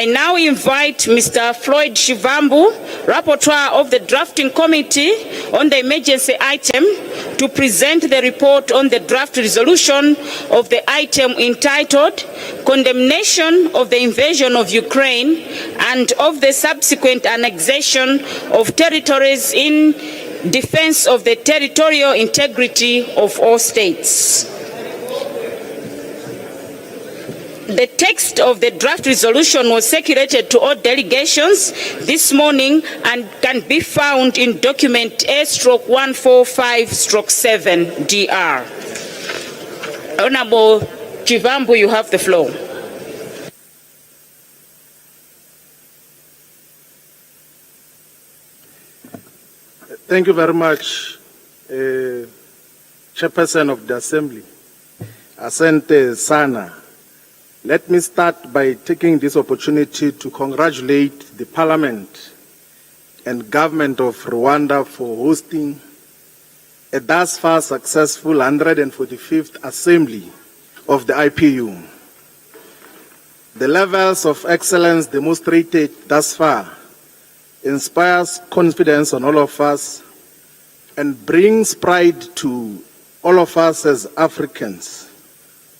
I now invite Mr. Floyd Shivambu, Rapporteur of the Drafting Committee on the emergency item, to present the report on the draft resolution of the item entitled Condemnation of the Invasion of Ukraine and of the subsequent annexation of territories in defense of the territorial integrity of all states. The text of the draft resolution was circulated to all delegations this morning and can be found in document A/145/7 DR. Honorable Shivambu, you have the floor. Thank you very much, Chairperson of the Assembly. Asante Sana. Let me start by taking this opportunity to congratulate the Parliament and Government of Rwanda for hosting a thus far successful 145th Assembly of the IPU. The levels of excellence demonstrated thus far inspires confidence on all of us and brings pride to all of us as Africans.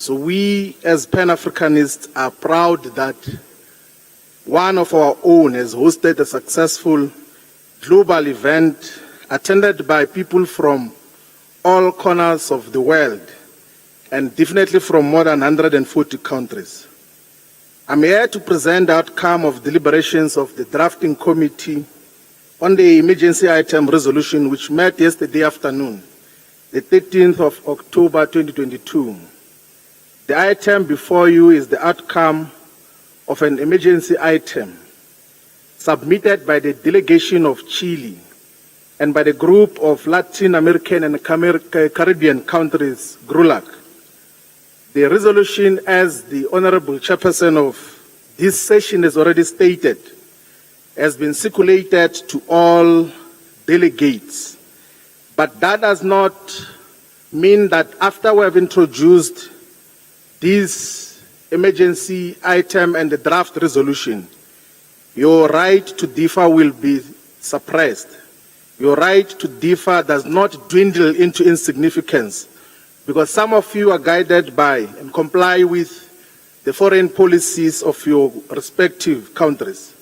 So we as Pan-Africanists are proud that one of our own has hosted a successful global event attended by people from all corners of the world and definitely from more than 140 countries. I'm here to present the outcome of deliberations of the drafting committee on the emergency item resolution, which met yesterday afternoon, the 13th of October 2022. The item before you is the outcome of an emergency item submitted by the delegation of Chile and by the group of Latin American and Caribbean countries, GRULAC. The resolution, as the Honorable Chairperson of this session has already stated, has been circulated to all delegates. But that does not mean that after we have introduced this emergency item and the draft resolution, your right to differ will be suppressed. Your right to differ does not dwindle into insignificance, because some of you are guided by and comply with the foreign policies of your respective countries.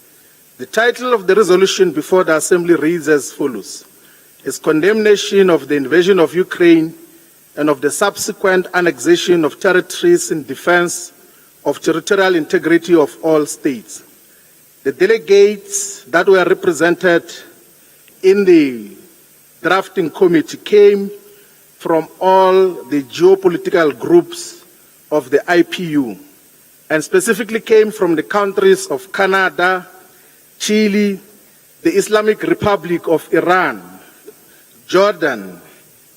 The title of the resolution before the Assembly reads as follows: Is condemnation of the invasion of Ukraine and of the subsequent annexation of territories in defense of territorial integrity of all states. The delegates that were represented in the drafting committee came from all the geopolitical groups of the IPU, and specifically came from the countries of Canada, Chile, the Islamic Republic of Iran, Jordan,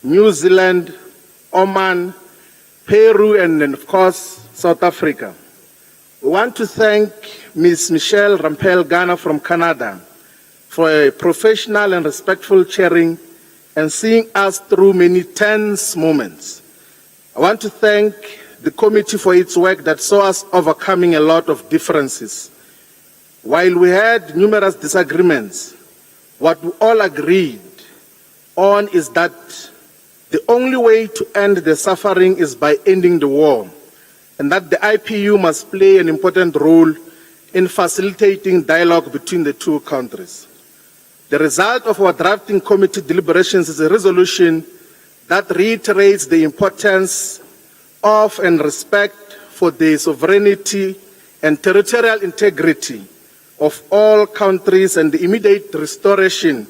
New Zealand, Oman, Peru, and then, of course, South Africa. We want to thank Ms. Michelle Rampel-Ghana from Canada for a professional and respectful chairing and seeing us through many tense moments. I want to thank the committee for its work that saw us overcoming a lot of differences. While we had numerous disagreements, what we all agreed on is that the only way to end the suffering is by ending the war, and that the IPU must play an important role in facilitating dialogue between the two countries. The result of our drafting committee deliberations is a resolution that reiterates the importance of and respect for the sovereignty and territorial integrity of all countries and the immediate restoration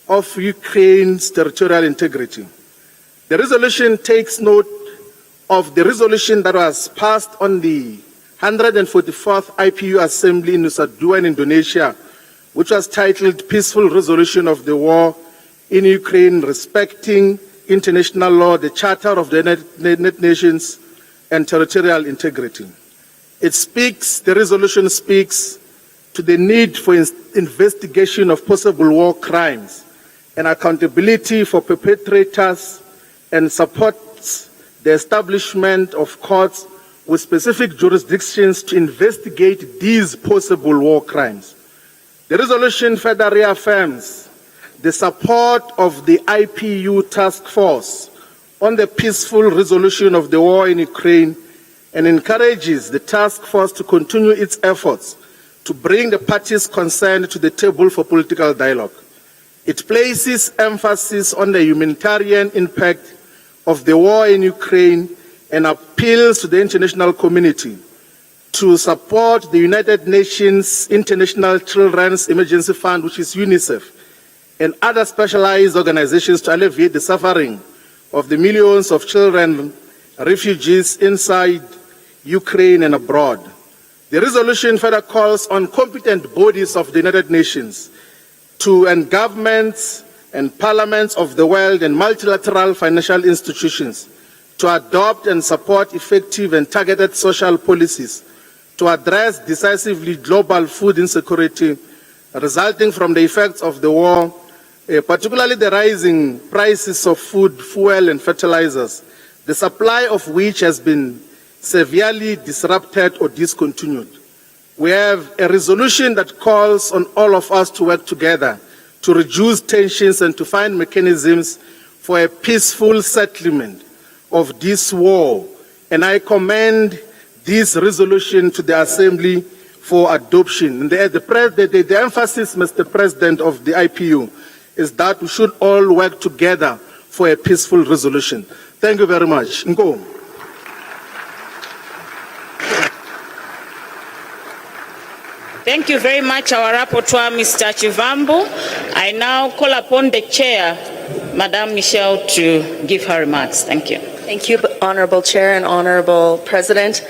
of Ukraine's territorial integrity. The resolution takes note of the resolution that was passed on the 144th IPU Assembly in Nusa Dua in Indonesia, which was titled Peaceful Resolution of the War in Ukraine, Respecting International Law, the Charter of the United Nations, and Territorial Integrity. The resolution speaks to the need for investigation of possible war crimes and accountability for perpetrators, and supports the establishment of courts with specific jurisdictions to investigate these possible war crimes. The resolution further reaffirms the support of the IPU task force on the peaceful resolution of the war in Ukraine and encourages the task force to continue its efforts to bring the parties concerned to the table for political dialogue. It places emphasis on the humanitarian impact of the war in Ukraine and appeals to the international community to support the United Nations International Children's Emergency Fund, which is UNICEF, and other specialized organizations to alleviate the suffering of the millions of children, refugees inside Ukraine and abroad. The resolution further calls on competent bodies of the United Nations and governments and parliaments of the world and multilateral financial institutions to adopt and support effective and targeted social policies to address decisively global food insecurity resulting from the effects of the war, particularly the rising prices of food, fuel, and fertilizers, the supply of which has been severely disrupted or discontinued. We have a resolution that calls on all of us to work together to reduce tensions and to find mechanisms for a peaceful settlement of this war. And I commend this resolution to the Assembly for adoption. The emphasis, Mr. President, of the IPU is that we should all work together for a peaceful resolution. Thank you very much. Ngo. Thank you very much, our rapporteur, Mr. Shivambu. I now call upon the chair, Madame Michelle, to give her remarks. Thank you. Thank you, Honorable Chair and Honorable President.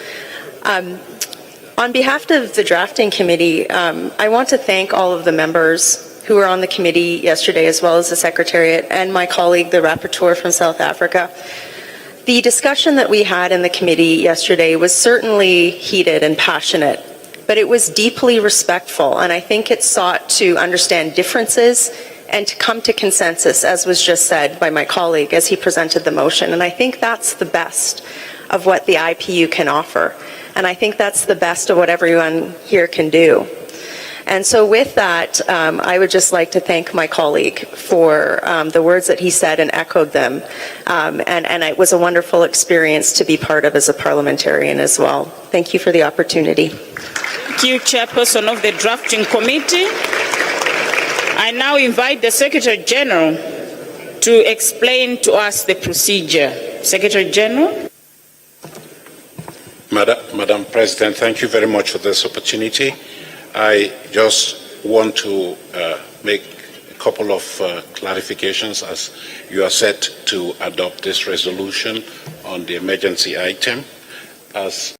On behalf of the drafting committee, I want to thank all of the members who were on the committee yesterday, as well as the Secretariat and my colleague, the rapporteur from South Africa. The discussion that we had in the committee yesterday was certainly heated and passionate, but it was deeply respectful, and I think it sought to understand differences and to come to consensus, as was just said by my colleague as he presented the motion. And I think that's the best of what the IPU can offer. And I think that's the best of what everyone here can do. And so with that, I would just like to thank my colleague for the words that he said and echoed them. And it was a wonderful experience to be part of as a parliamentarian as well. Thank you for the opportunity. Thank you, Chairperson of the Drafting Committee. I now invite the Secretary General to explain to us the procedure. Secretary General. Madam President, thank you very much for this opportunity. I just want to make a couple of clarifications as you are set to adopt this resolution on the emergency item. As